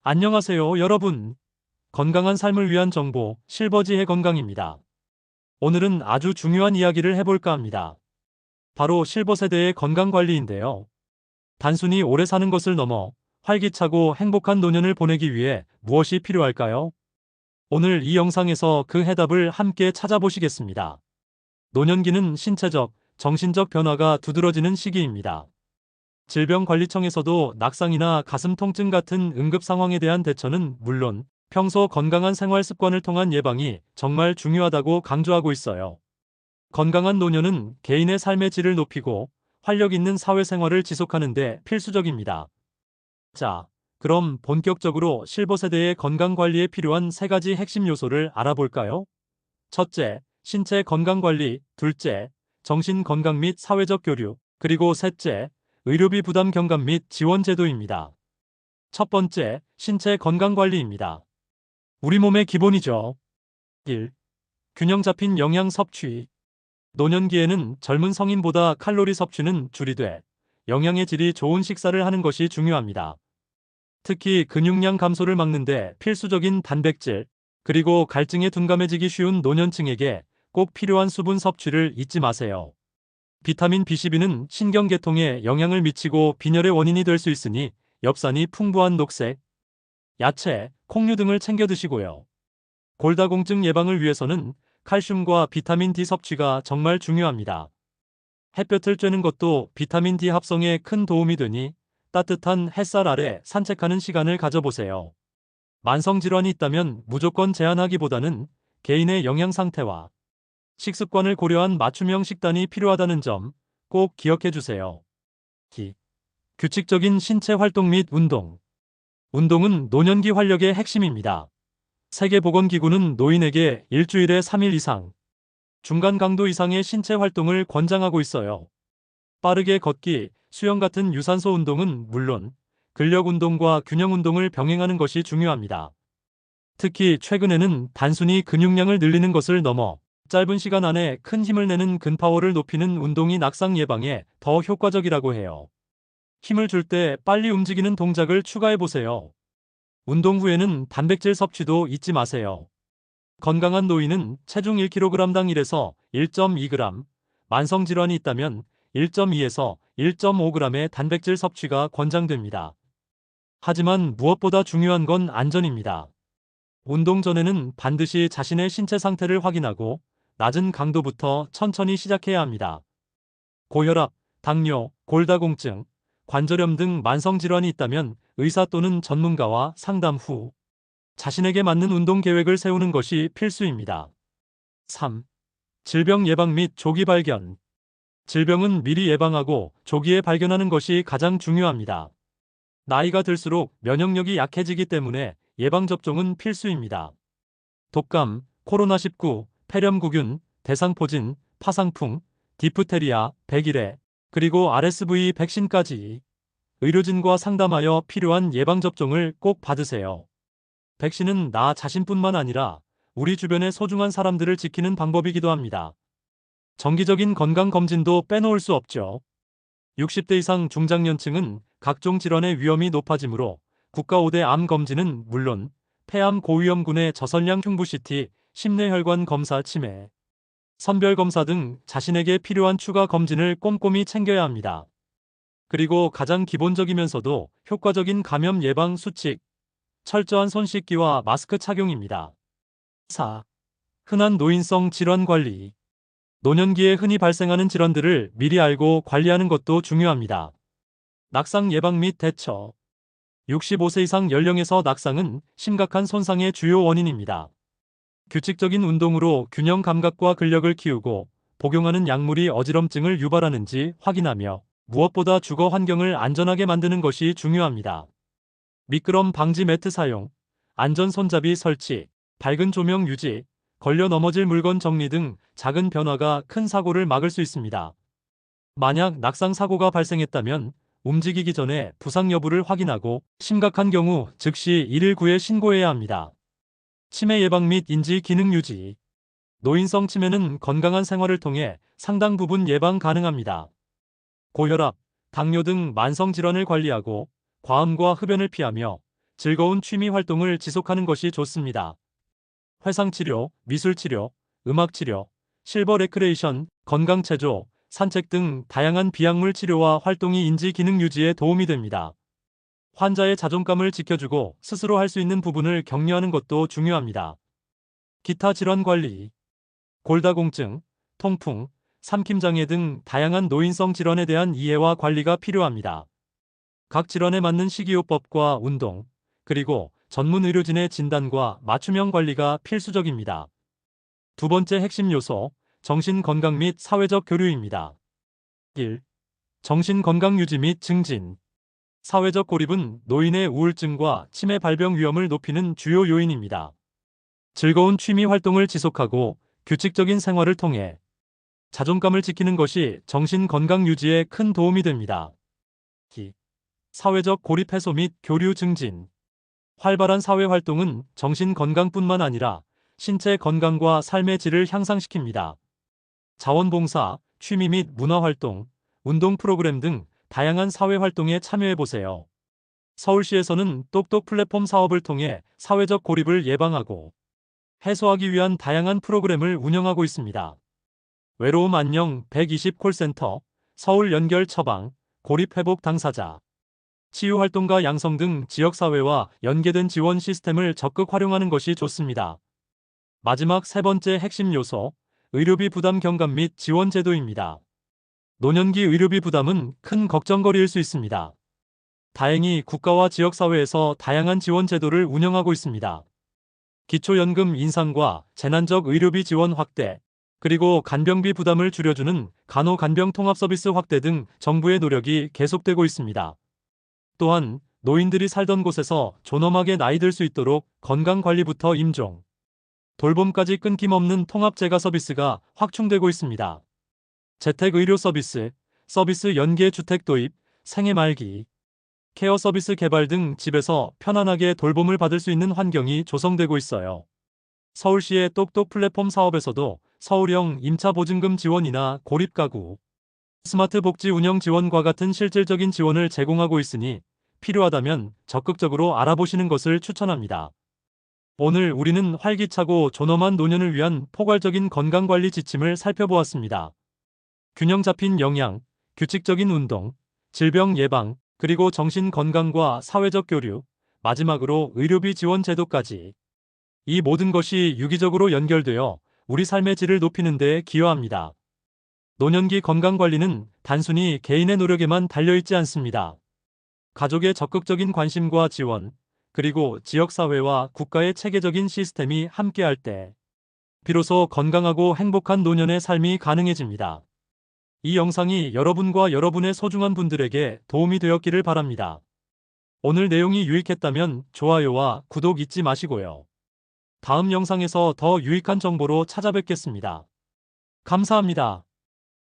안녕하세요, 여러분. 건강한 삶을 위한 정보, 실버지의 건강입니다. 오늘은 아주 중요한 이야기를 해볼까 합니다. 바로 실버 세대의 건강 관리인데요. 단순히 오래 사는 것을 넘어 활기차고 행복한 노년을 보내기 위해 무엇이 필요할까요? 오늘 이 영상에서 그 해답을 함께 찾아보시겠습니다. 노년기는 신체적, 정신적 변화가 두드러지는 시기입니다. 질병관리청에서도 낙상이나 가슴 통증 같은 응급 상황에 대한 대처는 물론 평소 건강한 생활 습관을 통한 예방이 정말 중요하다고 강조하고 있어요. 건강한 노년은 개인의 삶의 질을 높이고 활력 있는 사회생활을 지속하는 데 필수적입니다. 자, 그럼 본격적으로 실버 세대의 건강 관리에 필요한 세 가지 핵심 요소를 알아볼까요? 첫째, 신체 건강 관리. 둘째, 정신 건강 및 사회적 교류. 그리고 셋째, 의료비 부담 경감 및 지원 제도입니다. 첫 번째, 신체 건강 관리입니다. 우리 몸의 기본이죠. 1. 균형 잡힌 영양 섭취. 노년기에는 젊은 성인보다 칼로리 섭취는 줄이되 영양의 질이 좋은 식사를 하는 것이 중요합니다. 특히 근육량 감소를 막는 데 필수적인 단백질, 그리고 갈증에 둔감해지기 쉬운 노년층에게 꼭 필요한 수분 섭취를 잊지 마세요. 비타민 B12는 신경계통에 영향을 미치고 빈혈의 원인이 될 수 있으니 엽산이 풍부한 녹색, 야채, 콩류 등을 챙겨 드시고요. 골다공증 예방을 위해서는 칼슘과 비타민 D 섭취가 정말 중요합니다. 햇볕을 쬐는 것도 비타민 D 합성에 큰 도움이 되니 따뜻한 햇살 아래 산책하는 시간을 가져보세요. 만성질환이 있다면 무조건 제한하기보다는 개인의 영양 상태와 식습관을 고려한 맞춤형 식단이 필요하다는 점 꼭 기억해 주세요. 규칙적인 신체 활동 및 운동. 운동은 노년기 활력의 핵심입니다. 세계보건기구는 노인에게 일주일에 3일 이상, 중간 강도 이상의 신체 활동을 권장하고 있어요. 빠르게 걷기, 수영 같은 유산소 운동은 물론 근력 운동과 균형 운동을 병행하는 것이 중요합니다. 특히 최근에는 단순히 근육량을 늘리는 것을 넘어 짧은 시간 안에 큰 힘을 내는 근파워를 높이는 운동이 낙상 예방에 더 효과적이라고 해요. 힘을 줄 때 빨리 움직이는 동작을 추가해보세요. 운동 후에는 단백질 섭취도 잊지 마세요. 건강한 노인은 체중 1kg당 1에서 1.2g, 만성질환이 있다면 1.2에서 1.5g의 단백질 섭취가 권장됩니다. 하지만 무엇보다 중요한 건 안전입니다. 운동 전에는 반드시 자신의 신체 상태를 확인하고 낮은 강도부터 천천히 시작해야 합니다. 고혈압, 당뇨, 골다공증, 관절염 등 만성질환이 있다면 의사 또는 전문가와 상담 후 자신에게 맞는 운동 계획을 세우는 것이 필수입니다. 3. 질병 예방 및 조기 발견. 질병은 미리 예방하고 조기에 발견하는 것이 가장 중요합니다. 나이가 들수록 면역력이 약해지기 때문에 예방접종은 필수입니다. 독감, 코로나19, 폐렴구균, 대상포진, 파상풍, 디프테리아, 백일해, 그리고 RSV 백신까지 의료진과 상담하여 필요한 예방접종을 꼭 받으세요. 백신은 나 자신뿐만 아니라 우리 주변의 소중한 사람들을 지키는 방법이기도 합니다. 정기적인 건강검진도 빼놓을 수 없죠. 60대 이상 중장년층은 각종 질환의 위험이 높아지므로 국가 5대 암 검진은 물론 폐암 고위험군의 저선량 흉부 CT, 심내혈관 검사 치매, 선별 검사 등 자신에게 필요한 추가 검진을 꼼꼼히 챙겨야 합니다. 그리고 가장 기본적이면서도 효과적인 감염 예방 수칙, 철저한 손 씻기와 마스크 착용입니다. 4. 흔한 노인성 질환 관리. 노년기에 흔히 발생하는 질환들을 미리 알고 관리하는 것도 중요합니다. 낙상 예방 및 대처. 65세 이상 연령에서 낙상은 심각한 손상의 주요 원인입니다. 규칙적인 운동으로 균형 감각과 근력을 키우고 복용하는 약물이 어지럼증을 유발하는지 확인하며 무엇보다 주거 환경을 안전하게 만드는 것이 중요합니다. 미끄럼 방지 매트 사용, 안전 손잡이 설치, 밝은 조명 유지, 걸려 넘어질 물건 정리 등 작은 변화가 큰 사고를 막을 수 있습니다. 만약 낙상 사고가 발생했다면 움직이기 전에 부상 여부를 확인하고 심각한 경우 즉시 119에 신고해야 합니다. 치매 예방 및 인지 기능 유지. 노인성 치매는 건강한 생활을 통해 상당 부분 예방 가능합니다. 고혈압, 당뇨 등 만성 질환을 관리하고 과음과 흡연을 피하며 즐거운 취미 활동을 지속하는 것이 좋습니다. 회상치료, 미술치료, 음악치료, 실버 레크레이션, 건강체조, 산책 등 다양한 비약물 치료와 활동이 인지 기능 유지에 도움이 됩니다. 환자의 자존감을 지켜주고 스스로 할 수 있는 부분을 격려하는 것도 중요합니다. 기타 질환 관리, 골다공증, 통풍, 삼킴장애 등 다양한 노인성 질환에 대한 이해와 관리가 필요합니다. 각 질환에 맞는 식이요법과 운동, 그리고 전문 의료진의 진단과 맞춤형 관리가 필수적입니다. 두 번째 핵심 요소, 정신 건강 및 사회적 교류입니다. 1. 정신 건강 유지 및 증진. 사회적 고립은 노인의 우울증과 치매 발병 위험을 높이는 주요 요인입니다. 즐거운 취미 활동을 지속하고 규칙적인 생활을 통해 자존감을 지키는 것이 정신 건강 유지에 큰 도움이 됩니다. 2. 사회적 고립 해소 및 교류 증진. 활발한 사회 활동은 정신 건강뿐만 아니라 신체 건강과 삶의 질을 향상시킵니다. 자원봉사, 취미 및 문화활동, 운동 프로그램 등 다양한 사회 활동에 참여해보세요. 서울시에서는 똑똑 플랫폼 사업을 통해 사회적 고립을 예방하고 해소하기 위한 다양한 프로그램을 운영하고 있습니다. 외로움 안녕 120 콜센터, 서울 연결 처방, 고립 회복 당사자, 치유활동가 양성 등 지역사회와 연계된 지원 시스템을 적극 활용하는 것이 좋습니다. 마지막 세 번째 핵심 요소, 의료비 부담 경감 및 지원 제도입니다. 노년기 의료비 부담은 큰 걱정거리일 수 있습니다. 다행히 국가와 지역사회에서 다양한 지원 제도를 운영하고 있습니다. 기초연금 인상과 재난적 의료비 지원 확대, 그리고 간병비 부담을 줄여주는 간호간병 통합서비스 확대 등 정부의 노력이 계속되고 있습니다. 또한 노인들이 살던 곳에서 존엄하게 나이 들 수 있도록 건강관리부터 임종, 돌봄까지 끊김없는 통합재가 서비스가 확충되고 있습니다. 재택의료 서비스, 서비스 연계 주택 도입, 생애 말기, 케어 서비스 개발 등 집에서 편안하게 돌봄을 받을 수 있는 환경이 조성되고 있어요. 서울시의 똑똑 플랫폼 사업에서도 서울형 임차 보증금 지원이나 고립가구, 스마트 복지 운영 지원과 같은 실질적인 지원을 제공하고 있으니 필요하다면 적극적으로 알아보시는 것을 추천합니다. 오늘 우리는 활기차고 존엄한 노년을 위한 포괄적인 건강관리 지침을 살펴보았습니다. 균형 잡힌 영양, 규칙적인 운동, 질병 예방, 그리고 정신 건강과 사회적 교류, 마지막으로 의료비 지원 제도까지. 이 모든 것이 유기적으로 연결되어 우리 삶의 질을 높이는 데 기여합니다. 노년기 건강관리는 단순히 개인의 노력에만 달려있지 않습니다. 가족의 적극적인 관심과 지원, 그리고 지역사회와 국가의 체계적인 시스템이 함께할 때 비로소 건강하고 행복한 노년의 삶이 가능해집니다. 이 영상이 여러분과 여러분의 소중한 분들에게 도움이 되었기를 바랍니다. 오늘 내용이 유익했다면 좋아요와 구독 잊지 마시고요. 다음 영상에서 더 유익한 정보로 찾아뵙겠습니다. 감사합니다.